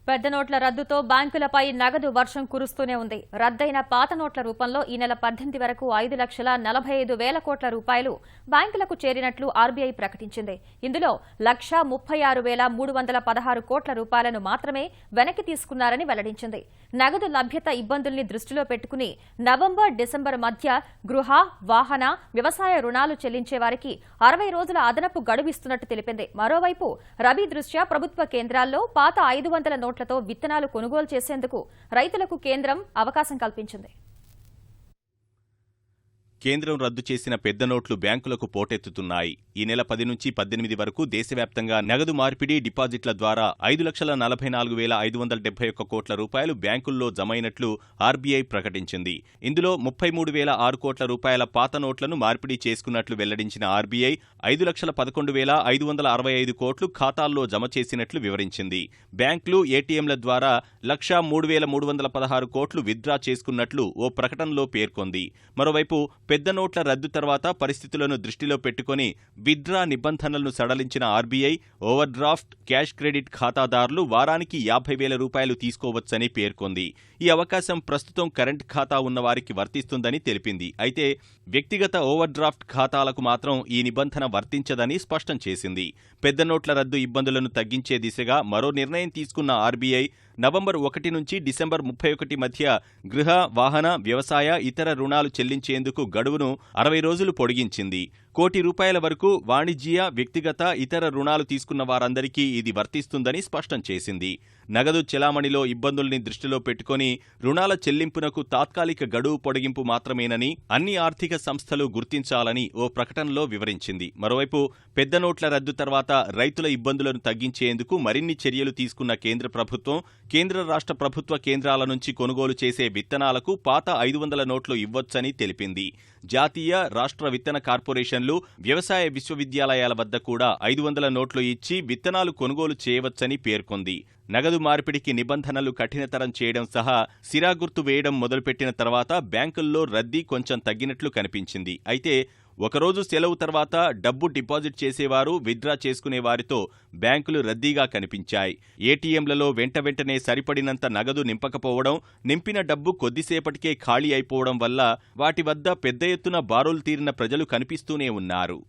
పెద్ద నోట్ల రద్దుతో బ్యాంకులపై నగదు వర్షం కురుస్తూనే ఉంది. రద్దయిన పాత నోట్ల రూపంలో ఈ నెల 18 వరకు 5,45,000 కోట్ల రూపాయలు బ్యాంకులకు చేరినట్లు ఆర్బీఐ ప్రకటించింది. ఇందులో 1,36,316 కోట్ల రూపాయలను మాత్రమే వెనక్కి తీసుకున్నారని వెల్లడించింది. నగదు లభ్యత ఇబ్బందుల్ని దృష్టిలో పెట్టుకుని నవంబర్, డిసెంబర్ మధ్య గృహ, వాహన, వ్యవసాయ రుణాలు చెల్లించే వారికి 60 రోజుల అదనపు గడువిస్తున్నట్టు తెలిపింది. మరోవైపు రబీ దృష్ట్యా ప్రభుత్వ కేంద్రాల్లో పాత 500 నోట్లతో విత్తనాలు కొనుగోలు చేసేందుకు రైతులకు కేంద్రం అవకాశం కల్పించింది. కేంద్రం రద్దు చేసిన పెద్ద నోట్లు బ్యాంకులకు పోటెత్తుతున్నాయి. ఈ నెల 10 నుంచి 18 వరకు దేశవ్యాప్తంగా నగదు మార్పిడి, డిపాజిట్ల ద్వారా 5,44,571 కోట్ల రూపాయలు బ్యాంకుల్లో జమైనట్లు ఆర్బీఐ ప్రకటించింది. ఇందులో 33,006 కోట్ల రూపాయల పాత నోట్లను మార్పిడి చేసుకున్నట్లు వెల్లడించిన ఆర్బీఐ 5,11,565 కోట్లు ఖాతాల్లో జమ చేసినట్లు వివరించింది. బ్యాంకులు, ఏటీఎంల ద్వారా 1,03,316 కోట్లు విత్డ్రా చేసుకున్నట్లు ఓ ప్రకటనలో పేర్కొంది. మరోవైపు పెద్ద నోట్ల రద్దు తర్వాత పరిస్థితులను దృష్టిలో పెట్టుకుని విత్డ్రా నిబంధనలను సడలించిన RBI overdraft, cash credit ఖాతాదారులు వారానికి 50,000 రూపాయలు తీసుకోవచ్చని పేర్కొంది. ఈ అవకాశం ప్రస్తుతం కరెంట్ ఖాతా ఉన్నవారికి వర్తిస్తుందని తెలిపింది. అయితే వ్యక్తిగత ఓవర్ డ్రాఫ్ట్ ఖాతాలకు మాత్రం ఈ నిబంధన వర్తించదని స్పష్టం చేసింది. పెద్ద నోట్ల రద్దు ఇబ్బందులను తగ్గించే దిశగా మరో నిర్ణయం తీసుకున్న ఆర్బీఐ నవంబర్ 1 నుంచి డిసెంబర్ 31 మధ్య గృహ, వాహన, వ్యవసాయ, ఇతర రుణాలు చెల్లించేందుకు గడువును 60 రోజులు పొడిగించింది. ₹1 కోటి వరకు వాణిజ్య, వ్యక్తిగత, ఇతర రుణాలు తీసుకున్న వారందరికీ ఇది వర్తిస్తుందని స్పష్టం చేసింది. నగదు చెలామణిలో ఇబ్బందుల్ని దృష్టిలో పెట్టుకుని రుణాల చెల్లింపునకు తాత్కాలిక గడువు పొడిగింపు మాత్రమేనని అన్ని ఆర్థిక సంస్థలు గుర్తించాలని ఓ ప్రకటనలో వివరించింది. మరోవైపు పెద్ద నోట్ల రద్దు తర్వాత రైతుల ఇబ్బందులను తగ్గించేందుకు మరిన్ని చర్యలు తీసుకున్న కేంద్ర ప్రభుత్వం కేంద్ర రాష్ట్ర ప్రభుత్వ కేంద్రాల నుంచి కొనుగోలు చేసే విత్తనాలకు పాత 500 నోట్లు ఇవ్వొచ్చని తెలిపింది. జాతీయ, రాష్ట్ర విత్తన కార్పొరేషన్లు, వ్యవసాయ విశ్వవిద్యాలయాల వద్ద కూడా 500 నోట్లు ఇచ్చి విత్తనాలు కొనుగోలు చేయవచ్చని పేర్కొంది. నగదు మార్పిడికి నిబంధనలు కఠినతరం చేయడం సహా సిరాగుర్తు వేయడం మొదలుపెట్టిన తర్వాత బ్యాంకుల్లో రద్దీ కొంచెం తగ్గినట్లు కనిపించింది. అయితే ఒకరోజు సెలవు తర్వాత డబ్బు డిపాజిట్ చేసేవారు, విత్డ్రా చేసుకునే వారితో బ్యాంకులు రద్దీగా కనిపించాయి. ఏటీఎంలలో వెంటనే సరిపడినంత నగదు నింపకపోవడం, నింపిన డబ్బు కొద్దిసేపటికే ఖాళీ అయిపోవడం వల్ల వాటి వద్ద పెద్ద ఎత్తున బారులు తీరిన ప్రజలు కనిపిస్తూనే ఉన్నారు.